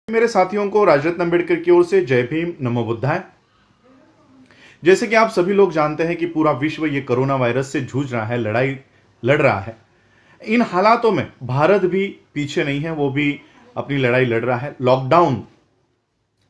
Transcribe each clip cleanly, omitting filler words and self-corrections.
मेरे साथियों को राजरत्न अम्बेडकर की ओर से जय भीम, नमो बुद्धाय। जैसे कि आप सभी लोग जानते हैं कि पूरा विश्व ये कोरोना वायरस से जूझ रहा है, लड़ाई लड़ रहा है। इन हालातों में भारत भी पीछे नहीं है, वो भी अपनी लड़ाई लड़ रहा है। लॉकडाउन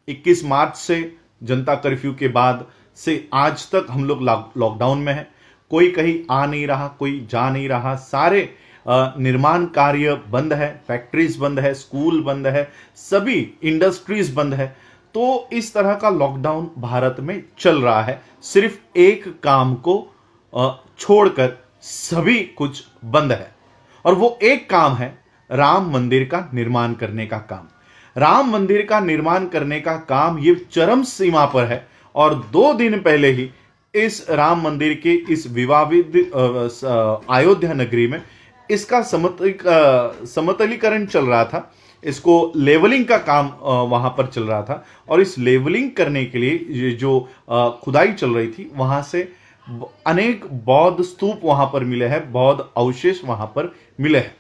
21 मार्च से जनता कर्फ्यू के बाद से आज तक हम लोग लॉकडाउन में हैं। कोई कहीं आ नहीं रहा, कोई जा नहीं रहा। सारे निर्माण कार्य बंद है, फैक्ट्रीज बंद है, स्कूल बंद है, सभी इंडस्ट्रीज बंद है। तो इस तरह का लॉकडाउन भारत में चल रहा है। सिर्फ एक काम को छोड़कर सभी कुछ बंद है, और वो एक काम है राम मंदिर का निर्माण करने का काम। राम मंदिर का निर्माण करने का काम ये चरम सीमा पर है, और 2 दिन पहले ही इस राम मंदिर के इस विवादित अयोध्या नगरी में इसका समतलीकरण चल रहा था। इसको लेवलिंग का काम वहां पर चल रहा था, और इस लेवलिंग करने के लिए ये जो खुदाई चल रही थी, वहां से अनेक बौद्ध स्तूप वहां पर मिले हैं, बौद्ध अवशेष वहां पर मिले हैं।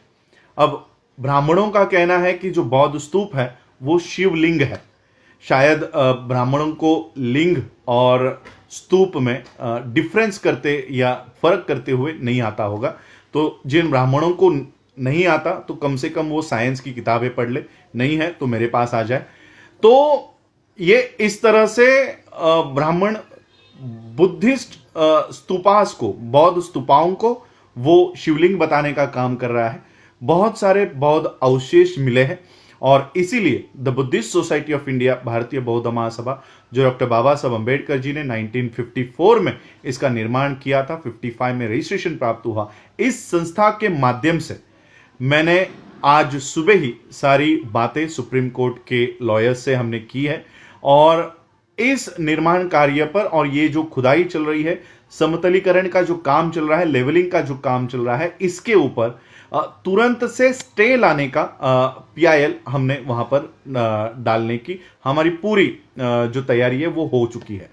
अब ब्राह्मणों का कहना है कि जो बौद्ध स्तूप है वो शिवलिंग है। शायद ब्राह्मणों को लिंग और स्तूप में डिफरेंस करते या फर्क करते हुए नहीं आता होगा। तो जिन ब्राह्मणों को नहीं आता तो कम से कम वो साइंस की किताबें पढ़ ले, नहीं है तो मेरे पास आ जाए। तो ये इस तरह से ब्राह्मण बुद्धिस्ट स्तूपास को, बौद्ध स्तूपाओं को वो शिवलिंग बताने का काम कर रहा है। बहुत सारे बौद्ध अवशेष मिले हैं, और इसीलिए the Buddhist society of India, भारतीय बौद्ध महासभा, जो डॉक्टर बाबा साहब अम्बेडकर जी ने 1954 में इसका निर्माण किया था, 55 में रजिस्ट्रेशन प्राप्त हुआ। इस संस्था के माध्यम से मैंने आज सुबह ही सारी बातें सुप्रीम कोर्ट के लॉयर्स से हमने की है, और इस निर्माण कार्य पर और ये जो खुदाई चल रही है, समतलीकरण का जो काम चल रहा है, लेवलिंग का जो काम चल रहा है, इसके ऊपर तुरंत से स्टे लाने का पीआईएल हमने वहां पर डालने की हमारी पूरी जो तैयारी है वो हो चुकी है।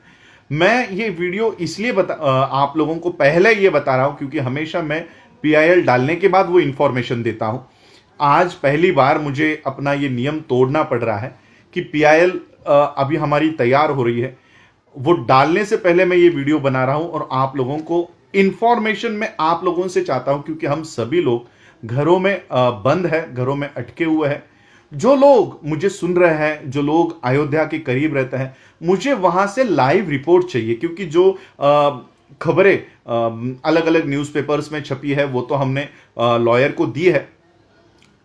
मैं ये वीडियो इसलिए आप लोगों को पहले ये बता रहा हूं क्योंकि हमेशा मैं पीआईएल डालने के बाद वो इंफॉर्मेशन देता हूं। आज पहली बार मुझे अपना ये नियम तोड़ना पड़ रहा है कि पीआईएल अभी हमारी तैयार हो रही है, वो डालने से पहले मैं ये वीडियो बना रहा हूं, और आप लोगों को इंफॉर्मेशन मैं आप लोगों से चाहता हूं, क्योंकि हम सभी लोग घरों में बंद है, घरों में अटके हुए हैं। जो लोग मुझे सुन रहे हैं, जो लोग अयोध्या के करीब रहते हैं, मुझे वहां से लाइव रिपोर्ट चाहिए, क्योंकि जो खबरें अलग अलग न्यूज़पेपर्स में छपी है वो तो हमने लॉयर को दी है,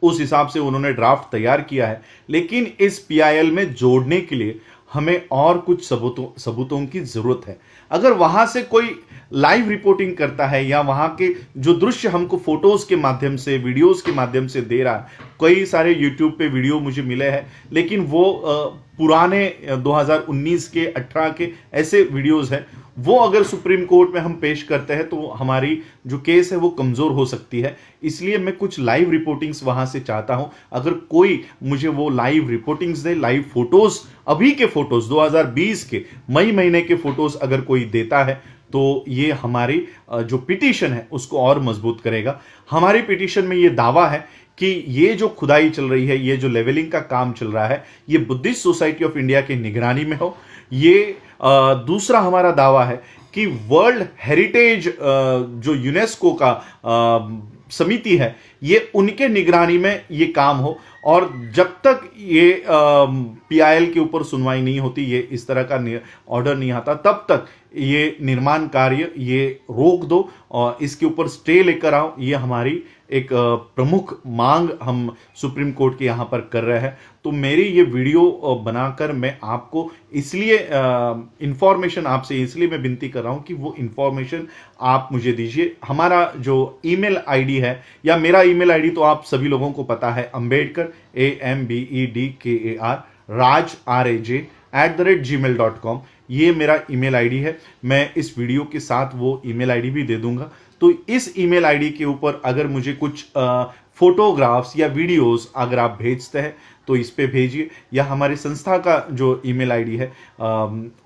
उस हिसाब से उन्होंने ड्राफ्ट तैयार किया है। लेकिन इस पीआईएल में जोड़ने के लिए हमें और कुछ सबूतों की जरूरत है। अगर वहां से कोई लाइव रिपोर्टिंग करता है, या वहां के जो दृश्य हमको फोटोज के माध्यम से, वीडियोस के माध्यम से दे रहा है, कई सारे यूट्यूब पे वीडियो मुझे मिले हैं, लेकिन वो पुराने 2019 के 18 के ऐसे वीडियोस हैं, वो अगर सुप्रीम कोर्ट में हम पेश करते हैं तो हमारी जो केस है वो कमजोर हो सकती है। इसलिए मैं कुछ लाइव रिपोर्टिंग्स वहां से चाहता हूं। अगर कोई मुझे वो लाइव रिपोर्टिंग्स दे, लाइव फोटोज, अभी के फोटोज 2020 के मई महीने के फोटोज अगर कोई देता है, तो ये हमारी जो पिटीशन है उसको और मजबूत करेगा। हमारी पिटीशन में ये दावा है कि ये जो खुदाई चल रही है, ये जो लेवलिंग का काम चल रहा है, ये बुद्धिस्ट सोसाइटी ऑफ इंडिया की निगरानी में हो। ये दूसरा हमारा दावा है कि वर्ल्ड हेरिटेज जो यूनेस्को का समिति है, ये उनके निगरानी में ये काम हो, और जब तक ये पीआईएल के ऊपर सुनवाई नहीं होती, ये इस तरह का ऑर्डर नहीं आता, तब तक ये निर्माण कार्य ये रोक दो और इसके ऊपर स्टे लेकर आओ। ये हमारी एक प्रमुख मांग हम सुप्रीम कोर्ट के यहाँ पर कर रहे हैं। तो मेरी ये वीडियो बनाकर मैं आपको इसलिए इंफॉर्मेशन आपसे इसलिए मैं विनती कर रहा हूँ कि वो इंफॉर्मेशन आप मुझे दीजिए। हमारा जो ईमेल आईडी है, या मेरा ईमेल आईडी तो आप सभी लोगों को पता है, अम्बेडकर AMBEDKAR राज RAJ@gmail.com, ये मेरा ईमेल आईडी है। मैं इस वीडियो के साथ वो ईमेल आईडी भी दे दूंगा। तो इस ईमेल आईडी के ऊपर अगर मुझे कुछ फोटोग्राफ्स या वीडियोस अगर आप भेजते हैं तो इस पे भेजिए, या हमारी संस्था का जो ईमेल आईडी है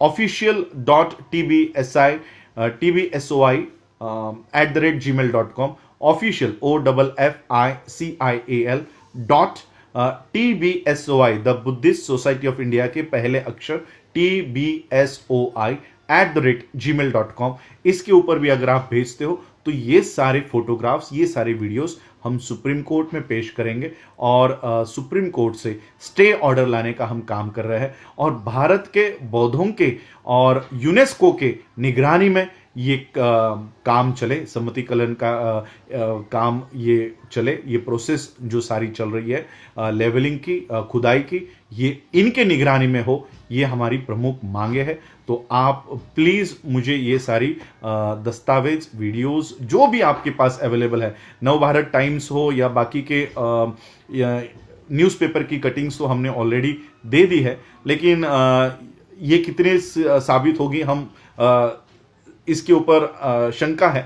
official.tbsoi@gmail.com, official OFFICIAL TBSOI the Buddhist society of India के पहले अक्षर TBSOI@gmail.com, इसके ऊपर भी अगर आप भेजते हो तो ये सारे फोटोग्राफ्स, ये सारे वीडियोस हम सुप्रीम कोर्ट में पेश करेंगे और सुप्रीम कोर्ट से स्टे ऑर्डर लाने का हम काम कर रहे हैं और भारत के बौद्धों के और यूनेस्को के निगरानी में ये काम चले, सम्मतिकलन का काम ये चले, ये प्रोसेस जो सारी चल रही है लेवलिंग की, खुदाई की, ये इनके निगरानी में हो, ये हमारी प्रमुख मांगे है। तो आप प्लीज़ मुझे ये सारी दस्तावेज, वीडियोस जो भी आपके पास अवेलेबल है, नवभारत टाइम्स हो या बाकी के न्यूज़पेपर की कटिंग्स तो हमने ऑलरेडी दे दी है, लेकिन ये कितने साबित होगी हम इसके ऊपर शंका है।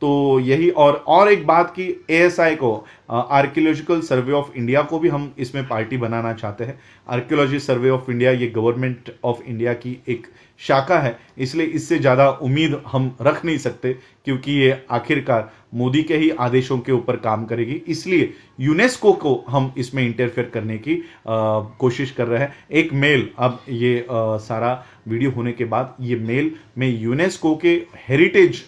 तो यही और एक बात की ASI को, आर्कियोलॉजिकल सर्वे ऑफ इंडिया को भी हम इसमें पार्टी बनाना चाहते हैं। आर्कियोलॉजी सर्वे ऑफ इंडिया ये गवर्नमेंट ऑफ इंडिया की एक शाखा है, इसलिए इससे ज़्यादा उम्मीद हम रख नहीं सकते क्योंकि ये आखिरकार मोदी के ही आदेशों के ऊपर काम करेगी, इसलिए यूनेस्को को हम इसमें इंटरफेयर करने की कोशिश कर रहे हैं। एक मेल, अब ये सारा वीडियो होने के बाद ये मेल में यूनेस्को के हेरिटेज,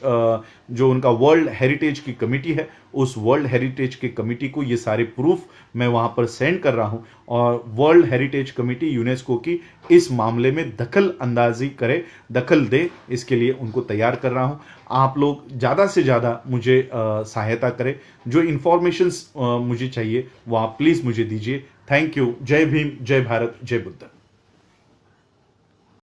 जो उनका वर्ल्ड हेरिटेज की कमिटी है, उस वर्ल्ड हेरिटेज की कमिटी को ये सारे प्रूफ मैं वहां पर सेंड कर रहा हूं और वर्ल्ड हेरिटेज कमिटी यूनेस्को की इस मामले में दखल अंदाजी करे, दखल दे, इसके लिए उनको तैयार कर रहा हूं। आप लोग ज़्यादा से ज़्यादा मुझे सहायता करें, जो इंफॉर्मेशंस मुझे चाहिए वो आप प्लीज़ मुझे दीजिए। Thank you. जय भीम, जय भारत, जय बुद्ध।